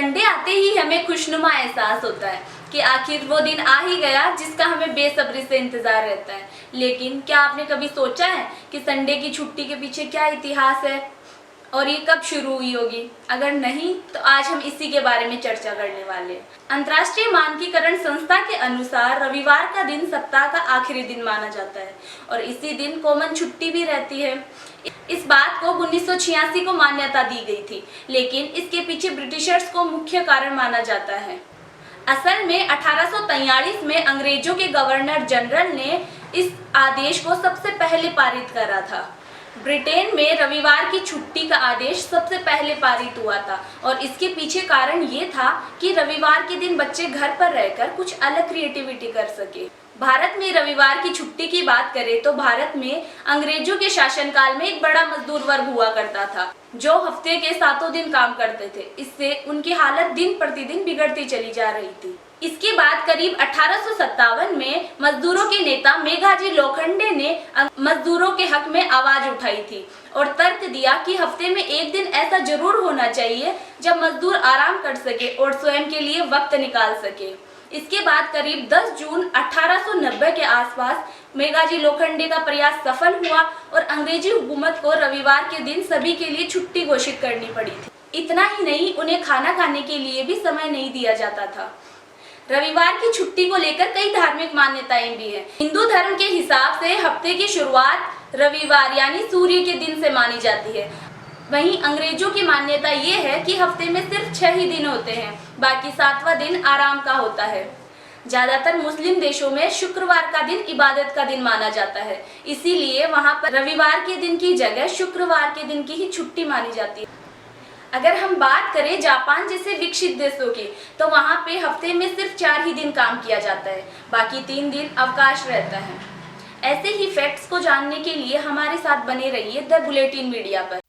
Sunday आते ही हमें खुशनुमा एहसास होता है कि आखिर वो दिन आ ही गया जिसका हमें बेसब्री से इंतजार रहता है। लेकिन क्या आपने कभी सोचा है कि संडे की छुट्टी के पीछे क्या इतिहास है और ये कब शुरू हुई होगी? अगर नहीं तो आज हम इसी के बारे में चर्चा करने वाले हैं। अंतर्राष्ट्रीय मानकीकरण संस्था के अनुसार रविवार का दिन सप्ताह का आखिरी दिन माना जाता है और इसी दिन कॉमन छुट्टी भी रहती है। इस बात को 1986 को मान्यता दी गई थी, लेकिन इसके पीछे ब्रिटिशर्स को मुख्य कारण माना जाता है। असल में 1843 में अंग्रेजों के गवर्नर जनरल ने इस आदेश को सबसे पहले पारित करा था। ब्रिटेन में रविवार की छुट्टी का आदेश सबसे पहले पारित हुआ था और इसके पीछे कारण ये था कि रविवार के दिन बच्चे घर पर रहकर कुछ अलग क्रिएटिविटी कर सके। भारत में रविवार की छुट्टी की बात करें तो भारत में अंग्रेजों के शासनकाल में एक बड़ा मजदूर वर्ग हुआ करता था जो हफ्ते के 7 दिन काम करते थे। इससे उनकी हालत दिन प्रतिदिन बिगड़ती चली जा रही थी। इसके बाद करीब 1857 में मजदूरों के नेता मेघाजी लोखंडे ने मजदूरों के हक में आवाज उठाई थी और तर्क दिया कि हफ्ते में एक दिन ऐसा जरूर होना चाहिए जब मजदूर आराम कर सके और स्वयं के लिए वक्त निकाल सके। इसके बाद करीब 10 जून 1890 के आसपास मेघाजी लोखंडे का प्रयास सफल हुआ और अंग्रेजी हुकूमत को रविवार के दिन सभी के लिए छुट्टी घोषित करनी पड़ी थी। इतना ही नहीं, उन्हें खाना खाने के लिए भी समय नहीं दिया जाता था। रविवार की छुट्टी को लेकर कई धार्मिक मान्यताएं भी हैं। हिंदू धर्म के हिसाब से हफ्ते की शुरुआत रविवार यानी सूर्य के दिन से मानी जाती है। वहीं अंग्रेजों की मान्यता ये है कि हफ्ते में सिर्फ 6 ही दिन होते हैं, बाकी 7वां दिन आराम का होता है। ज्यादातर मुस्लिम देशों में शुक्रवार का दिन इबादत का दिन माना जाता है, इसीलिए वहां पर रविवार के दिन की जगह शुक्रवार के दिन की ही छुट्टी मानी जाती है। अगर हम बात करें जापान जैसे विकसित देशों की, तो वहां पे हफ्ते में सिर्फ 4 ही दिन काम किया जाता है, बाकी 3 दिन अवकाश रहता है। ऐसे ही फैक्ट्स को जानने के लिए हमारे साथ बने रहिए द बुलेटिन मीडिया पर।